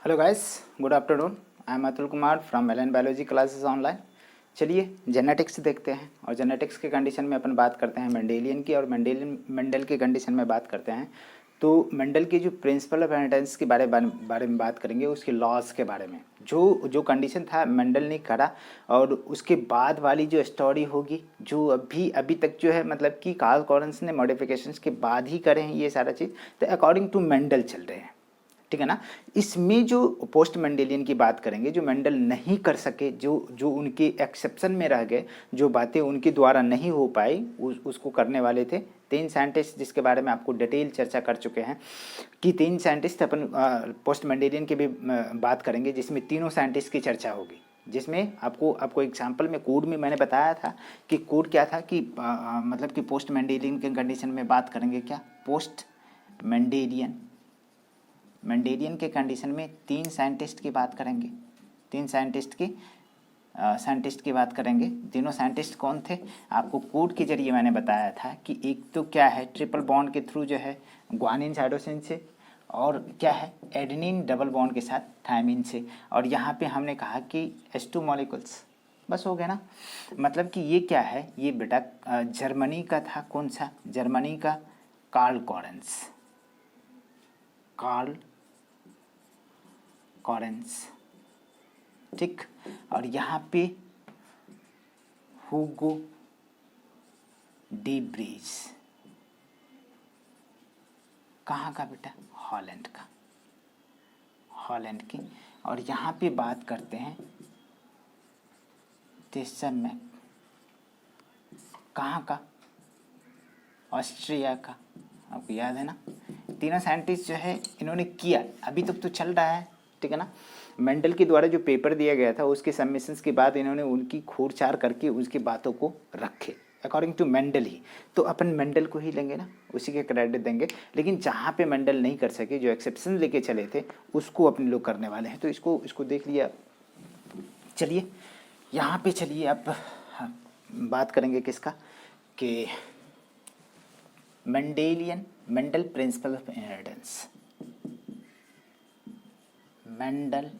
Hello guys, good afternoon. I am Atul Kumar from L N biology classes online. चलिए genetics देखते हैं और genetics के कंडीशन में अपन बात करते हैं मेंडेलियन की और मेंडल की कंडीशन में बात करते हैं। तो मेंडल की जो प्रिंसिपल ऑफ इनहेरिटेंस के बारे में बात करेंगे, उसके लॉज के बारे में। जो जो कंडीशन था मेंडल ने करा और उसके बाद वाली जो स्टोरी होगी, जो अभी अभी तक जो है मतलब कि कार्ल कॉरेंस ने मॉडिफिकेशंस के बाद ही करे हैं ये सारा चीज़, तो अकॉर्डिंग टू मेंडल चल रहे हैं। ठीक है ना। इसमें जो पोस्ट मेंडेलियन की बात करेंगे, जो मेंडल नहीं कर सके, जो जो उनके एक्सेप्शन में रह गए, जो बातें उनके द्वारा नहीं हो पाई, उसको करने वाले थे तीन साइंटिस्ट, जिसके बारे में आपको डिटेल चर्चा कर चुके हैं कि तीन साइंटिस्ट अपन पोस्ट मेंडेलियन की भी बात करेंगे, जिसमें तीनों साइंटिस्ट की चर्चा होगी। जिसमें आपको एग्जाम्पल में कोड में मैंने बताया था कि कोड क्या था कि मतलब कि पोस्ट मेंडेलियन के कंडीशन में बात करेंगे क्या, पोस्ट मेंडेलियन के कंडीशन में तीन साइंटिस्ट की बात करेंगे, तीन साइंटिस्ट की बात करेंगे। तीनों साइंटिस्ट कौन थे, आपको कोड के जरिए मैंने बताया था कि एक तो क्या है ट्रिपल बॉन्ड के थ्रू जो है ग्वानिन साइटोसिन से, और क्या है एडेनिन डबल बॉन्ड के साथ थायमिन से। और यहाँ पे हमने कहा कि H2 मॉलिक्यूल्स, बस हो गया ना। मतलब कि ये क्या है, ये बेटा जर्मनी का था, कौन सा, जर्मनी का कार्ल कॉरेंस। ठीक। और यहाँ पे हुगो डी ब्रीज, कहाँ का बेटा, हॉलैंड की। और यहाँ पे बात करते हैं तेसर में, कहाँ का, ऑस्ट्रिया का। आपको याद है ना। तीनों साइंटिस्ट जो है इन्होंने किया, अभी तक तो चल रहा है। ठीक है ना। मेंडल के द्वारा जो पेपर दिया गया था उसके सबमिशंस के बाद इन्होंने उनकी खोड़छाड़ करके उसकी बातों को रखे अकॉर्डिंग टू मेंडल ही। तो अपन मेंडल को ही लेंगे ना, उसी के क्रेडिट देंगे। लेकिन जहाँ पे मेंडल नहीं कर सके, जो एक्सेप्शन लेके चले थे, उसको अपने लोग करने वाले हैं। तो इसको देख लिया। चलिए यहाँ पे चलिए अब बात करेंगे किसका, कि Mendel principle of inheritance. Mendel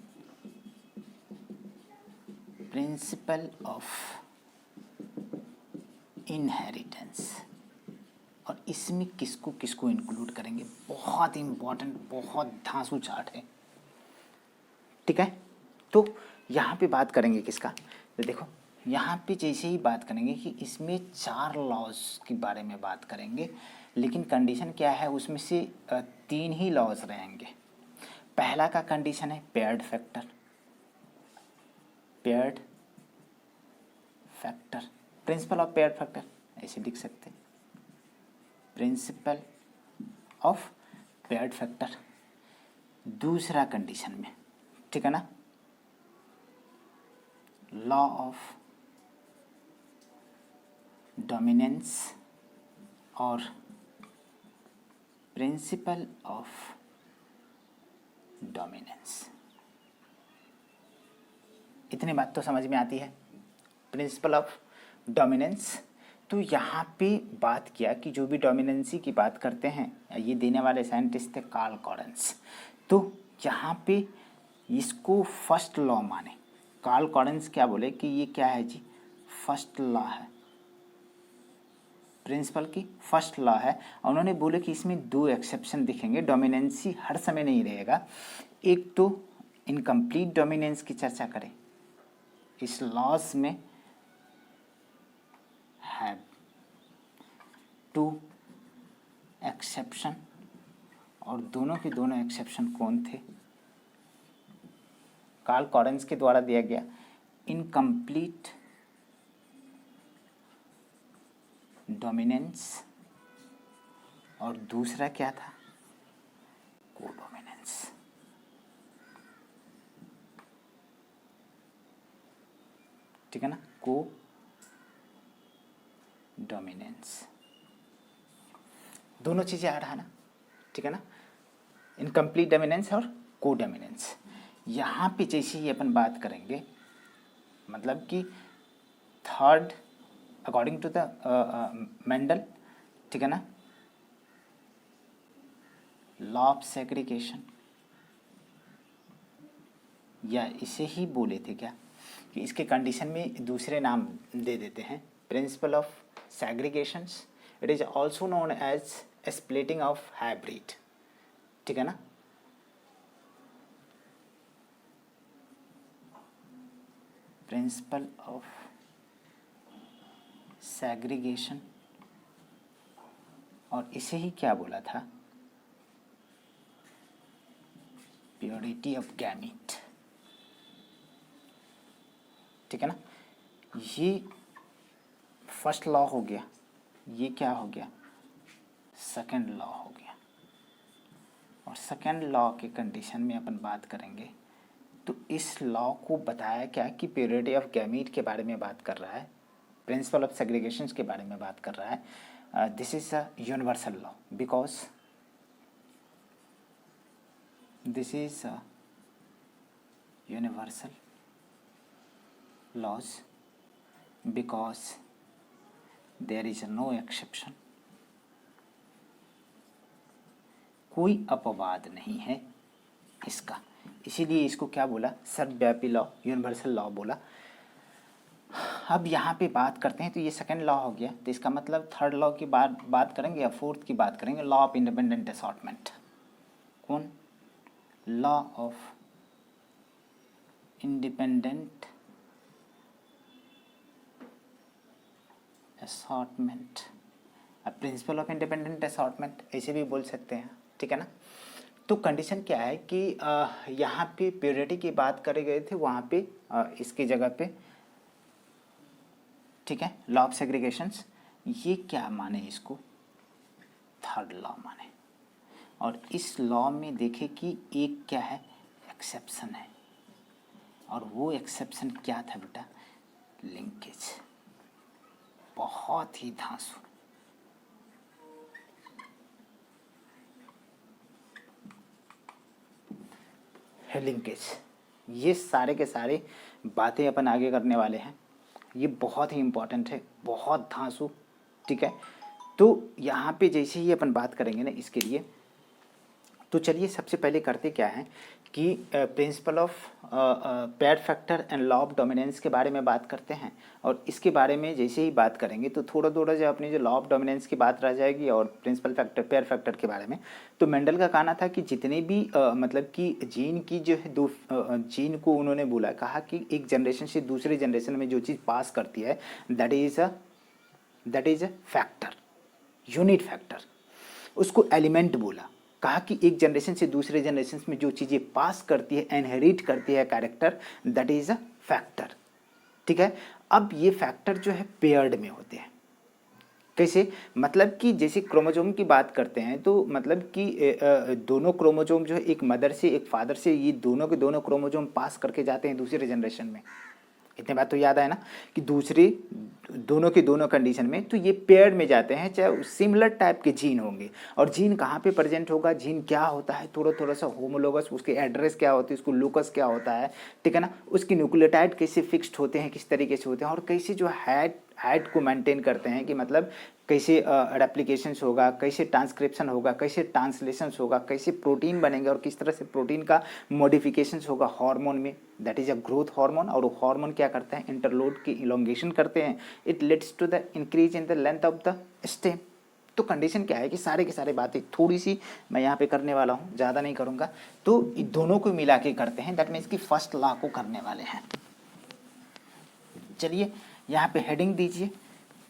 principle of inheritance. और इसमें किसको किसको इंक्लूड करेंगे, बहुत इंपॉर्टेंट, बहुत धांसू चार्ट है। ठीक है। तो यहाँ पे बात करेंगे किसका, तो देखो यहाँ पे जैसे ही बात करेंगे कि इसमें चार लॉज के बारे में बात करेंगे, लेकिन कंडीशन क्या है, उसमें से तीन ही लॉज रहेंगे। पहला का कंडीशन है paired factor, principle of paired factor ऐसे लिख सकते हैं, प्रिंसिपल ऑफ पेयर्ड फैक्टर। दूसरा कंडीशन में, ठीक है ना, लॉ ऑफ डोमिनेंस और प्रिंसिपल ऑफ डोमिनेंस। इतनी बात तो समझ में आती है, प्रिंसिपल ऑफ डोमिनेंस। तो यहाँ पे बात किया कि जो भी डोमिनेंसी की बात करते हैं, ये देने वाले साइंटिस्ट थे कार्ल कॉरेंस। तो यहाँ पे इसको फर्स्ट लॉ माने। कार्ल कॉरेंस क्या बोले कि ये क्या है जी, फर्स्ट लॉ है, प्रिंसिपल की फर्स्ट लॉ है। और उन्होंने बोले कि इसमें दो एक्सेप्शन दिखेंगे, डोमिनेंसी हर समय नहीं रहेगा। एक तो इनकम्प्लीट डोमिनेंस की चर्चा करें, इस लॉज में हैव टू एक्सेप्शन, और दोनों के दोनों एक्सेप्शन कौन थे, कार्ल कॉरेंस के द्वारा दिया गया इनकम्प्लीट डोमिनेंस, और दूसरा क्या था, कोडोमिनेंस। ठीक है ना, कोडोमिनेंस, दोनों चीज़ें आ रहा है ना। ठीक है ना, इनकम्प्लीट डोमिनेंस और कोडोमिनेंस। यहाँ पे जैसे ही अपन बात करेंगे, मतलब कि third according to the Mendel, ठीक है ना, लॉ ऑफ सेग्रीगेशन, या इसे ही बोले थे क्या कि इसके कंडीशन में दूसरे नाम दे देते हैं, principle of segregations. It is also known as splitting of hybrid, ठीक है ना। प्रिंसिपल ऑफ सेग्रीगेशन, और इसे ही क्या बोला था, प्योरिटी ऑफ गैमीट, ठीक है ना। ये फर्स्ट लॉ हो गया, ये क्या हो गया, सेकंड लॉ हो गया। और सेकंड लॉ के कंडीशन में अपन बात करेंगे तो इस लॉ को बताया क्या कि प्योरिटी ऑफ गैमीट के बारे में बात कर रहा है, प्रिंसिपल ऑफ सेग्रीगेशन के बारे में बात कर रहा है। This is a universal law because this is a universal laws because there is no exception, कोई अपवाद नहीं है इसका, इसीलिए इसको क्या बोला, सर्वव्यापी लॉ, यूनिवर्सल लॉ बोला। अब यहाँ पे बात करते हैं तो ये सेकंड लॉ हो गया, तो इसका मतलब थर्ड लॉ की बात करेंगे या फोर्थ की बात करेंगे, लॉ ऑफ इंडिपेंडेंट असॉर्टमेंट। कौन, law of independent assortment, principle of independent assortment ऐसे भी बोल सकते हैं, ठीक है ना। तो कंडीशन क्या है कि यहाँ पे प्योरिटी की बात करे गए थे, वहाँ पे इसकी जगह पे, ठीक है, लॉ ऑफ सेग्रीगेशंस, ये क्या माने इसको, थर्ड लॉ माने। और इस लॉ में देखे कि एक क्या है, एक्सेप्शन है, और वो एक्सेप्शन क्या था बेटा, लिंकेज। बहुत ही धांसू, है लिंकेज। ये सारे के सारे बातें अपन आगे करने वाले हैं, ये बहुत ही इम्पोर्टेंट है, बहुत धांसू, ठीक है। तो यहाँ पे जैसे ही अपन बात करेंगे ना इसके लिए, तो चलिए सबसे पहले करते क्या है कि principle of pair factor and law of dominance के बारे में बात करते हैं। और इसके बारे में जैसे ही बात करेंगे तो थोड़ा थोड़ा जो अपनी जो लॉ ऑफ डोमिनेंस की बात रह जाएगी और प्रिंसिपल फैक्टर पेयर फैक्टर के बारे में। तो मेंडल का कहना था कि जितने भी मतलब कि जीन की जो है दो जीन को उन्होंने बोला, कहा कि एक जनरेशन से दूसरे जनरेशन में जो चीज़ पास करती है that is a factor, unit factor, उसको एलिमेंट बोला। कहा कि एक जनरेशन से दूसरे जनरेशन में जो चीज़ें पास करती है, इनहेरिट करती है character, that is a factor, ठीक है। अब ये फैक्टर जो है पेयर्ड में होते हैं। कैसे, मतलब कि जैसे क्रोमोजोम की बात करते हैं तो मतलब कि दोनों क्रोमोजोम जो है एक मदर से एक फादर से, ये दोनों के दोनों क्रोमोजोम पास करके जाते हैं दूसरे जनरेशन में। इतने बात तो याद है ना कि दूसरे दोनों के दोनों कंडीशन में तो ये पेयर में जाते हैं, चाहे सिमिलर टाइप के जीन होंगे। और जीन कहाँ पे प्रेजेंट होगा, जीन क्या होता है, थोड़ा थोड़ा सा होमोलोगस, उसके एड्रेस क्या होती है, उसको लोकस क्या होता है, ठीक है ना, उसकी न्यूक्लियोटाइड कैसे फिक्स्ड होते हैं, किस तरीके से होते हैं, और कैसे जो हाइट को मेंटेन करते हैं, कि मतलब कैसे रेप्लिकेशंस होगा, कैसे ट्रांसक्रिप्शन होगा, कैसे ट्रांसलेशंस होगा, कैसे प्रोटीन बनेंगे, और किस तरह से प्रोटीन का मॉडिफिकेशंस होगा हार्मोन में, that is a growth hormone. और वो हार्मोन क्या करते हैं, इंटरलोड की इलोंगेशन करते हैं, it leads to the increase in the length of the stem. तो कंडीशन क्या है कि सारे के सारे बातें थोड़ी सी मैं यहाँ पे करने वाला हूँ, ज़्यादा नहीं करूँगा, तो दोनों को मिला के करते हैं, दैट मीन्स कि फर्स्ट लॉ को करने वाले हैं। चलिए यहाँ पे हेडिंग दीजिए,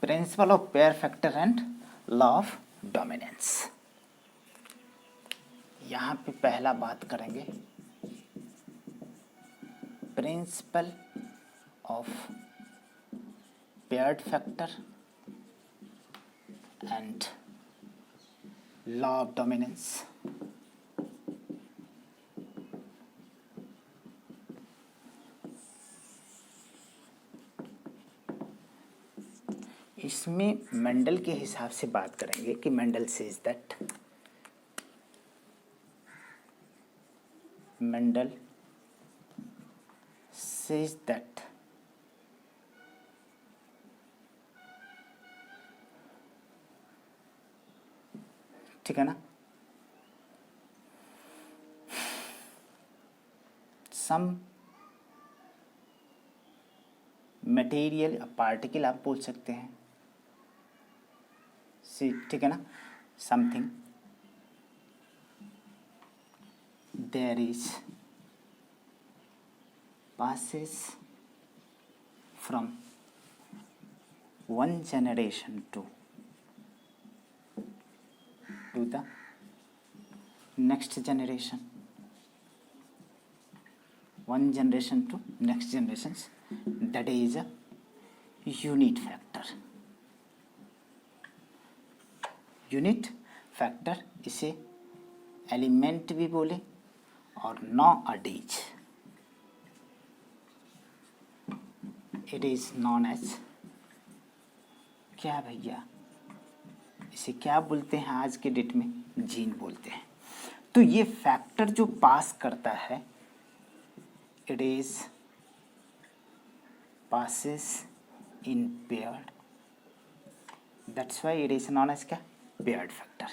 principle of pair factor and law of dominance. यहाँ पे पहला बात करेंगे principle of paired factor and law of dominance. इसमें मेंडल के हिसाब से बात करेंगे कि Mendel says that, Mendel says that ठीक है ना, some मटेरियल पार्टिकल आप बोल सकते हैं, ठीक है ना, something there is passes from one generation to the next generation, one generation to next generations, that is a unit factor. Unit factor इसे एलिमेंट भी बोले और nowadays it is known as क्या भैया, इसे क्या बोलते हैं आज के डेट में, जीन बोलते हैं। तो ये फैक्टर जो पास करता है it is passes in paired, that's why it is known as क्या, paired factor।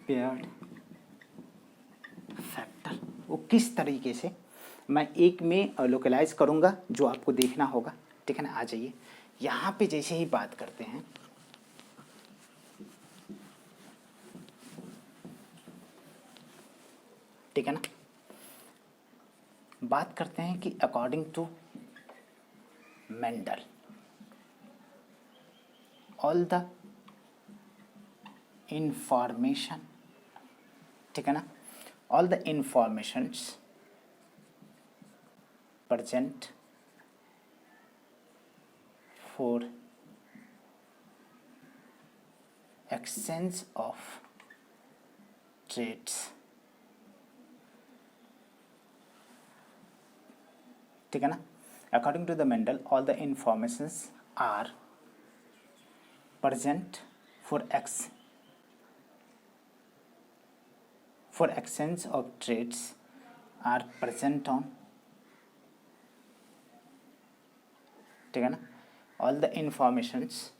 पेयर्ड फैक्टर वो किस तरीके से, मैं एक में लोकलाइज करूँगा जो आपको देखना होगा, ठीक है ना। आ जाइए यहाँ पे जैसे ही बात करते हैं, ठीक है ना, बात करते हैं कि according to Mendel all the information, ठीक है ना, all the informations present for exchange of traits, ठीक है ना। According to the Mendel all the informations are present for exchange of traits are present on, ठीक है ना, all the informations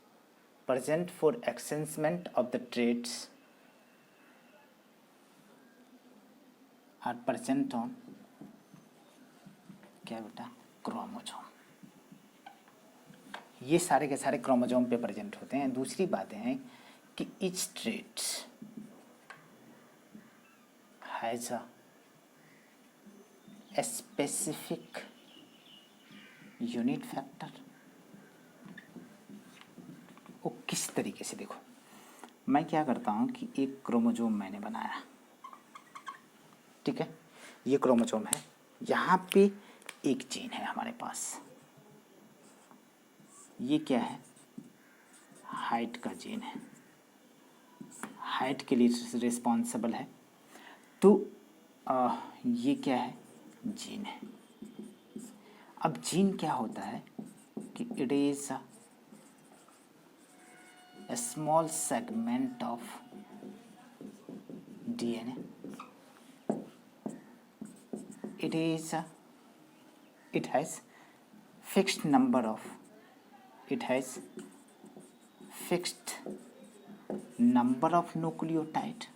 present for exchangement of the traits are present on क्या बेटा, chromosome. ये सारे के सारे क्रोमोसोम पे प्रेजेंट होते हैं। दूसरी बात है कि each trait has a specific unit factor. वो किस तरीके से, देखो मैं क्या करता हूँ कि एक क्रोमोसोम मैंने बनाया, ठीक है, ये क्रोमोसोम है, यहाँ पे एक जीन है हमारे पास, ये क्या है, हाइट का जीन है, हाइट के लिए रिस्पॉन्सिबल है। तो ये क्या है, जीन है। अब जीन क्या होता है कि it is a small segment of DNA. It has fixed number of nucleotide,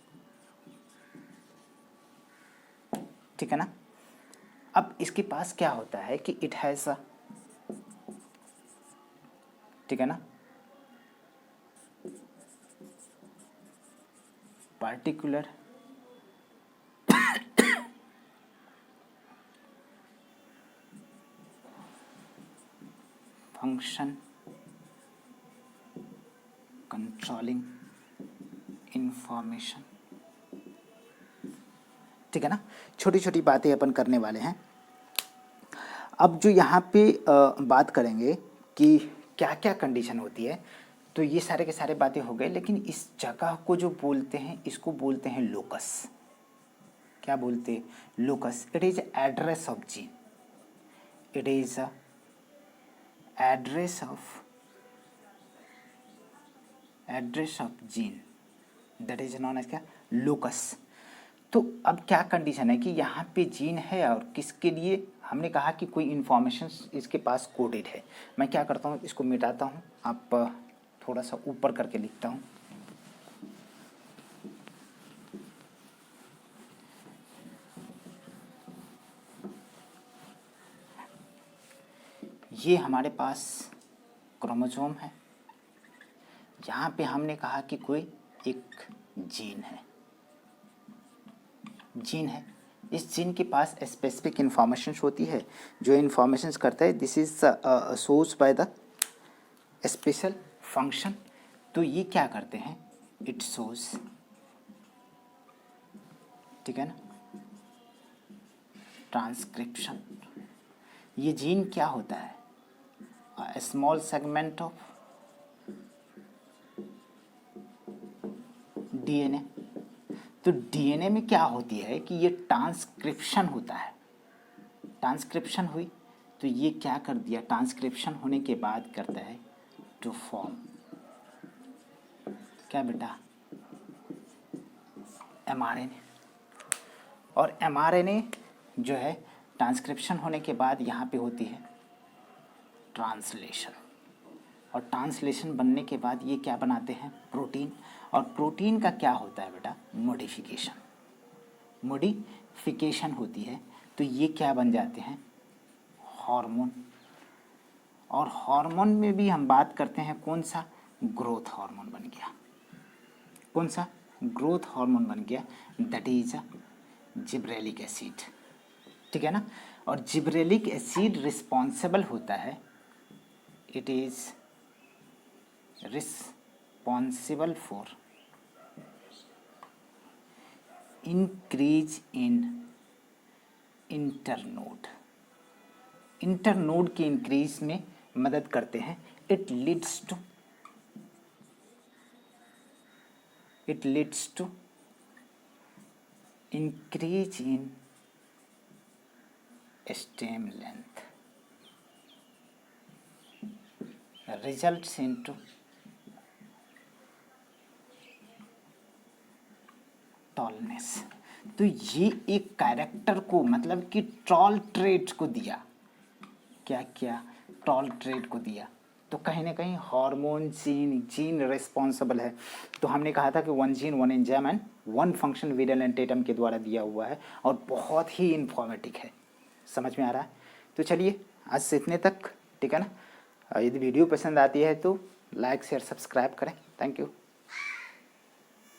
ठीक है ना। अब इसके पास क्या होता है कि इट हैज, ठीक है ना, particular function controlling information, ठीक है ना। छोटी छोटी बातें अपन करने वाले हैं। अब जो यहाँ पे बात करेंगे कि क्या क्या कंडीशन होती है, तो ये सारे के सारे बातें हो गए। लेकिन इस जगह को जो बोलते हैं, इसको बोलते हैं लोकस। क्या बोलते हैं, locus. It is address of gene, it is address of gene, that is known as क्या, लोकस। तो अब क्या कंडीशन है कि यहाँ पे जीन है और किसके लिए, हमने कहा कि कोई इन्फॉर्मेशन इसके पास कोडेड है। मैं क्या करता हूँ, इसको मिटाता हूँ, आप थोड़ा सा ऊपर करके लिखता हूँ, ये हमारे पास क्रोमोसोम है, यहाँ पे हमने कहा कि कोई एक जीन है, इस जीन के पास स्पेसिफिक इंफॉर्मेशन होती है, जो इंफॉर्मेशन करता है this is source by the special function. तो ये क्या करते हैं, इट शोज, ठीक है ना, ट्रांसक्रिप्शन। ये जीन क्या होता है, स्मॉल सेगमेंट ऑफ डीएनए। तो डीएनए में क्या होती है कि ये ट्रांसक्रिप्शन होता है, ट्रांसक्रिप्शन हुई तो ये क्या कर दिया, ट्रांसक्रिप्शन होने के बाद करता है टू फॉर्म क्या बेटा, एमआरएनए। और एमआरएनए जो है ट्रांसक्रिप्शन होने के बाद यहाँ पे होती है ट्रांसलेशन, और ट्रांसलेशन बनने के बाद ये क्या बनाते हैं, प्रोटीन। और प्रोटीन का क्या होता है बेटा, मोडिफिकेशन होती है। तो ये क्या बन जाते हैं, हार्मोन। और हार्मोन में भी हम बात करते हैं कौन सा, ग्रोथ हार्मोन बन गया, कौन सा, ग्रोथ हार्मोन बन गया, दैट इज जिब्रेलिक एसिड, ठीक है ना। और जिब्रेलिक एसिड रिस्पॉन्सिबल होता है, it is responsible for increase in internode, internode के इंक्रीज में मदद करते हैं। It leads to increase in stem length, results into tallness. तो ये एक कैरेक्टर को, मतलब कि टॉल ट्रेट को दिया, क्या क्या, टॉल ट्रेट को दिया। तो कहीं ना कहीं हार्मोन जीन रिस्पॉन्सिबल है। तो हमने कहा था कि one gene one enzyme and one function विरल एंड टेटम के द्वारा दिया हुआ है, और बहुत ही इंफॉर्मेटिव है, समझ में आ रहा है। तो चलिए आज से इतने तक, ठीक है ना। यदि वीडियो पसंद आती है तो लाइक शेयर सब्सक्राइब करें। Thank you.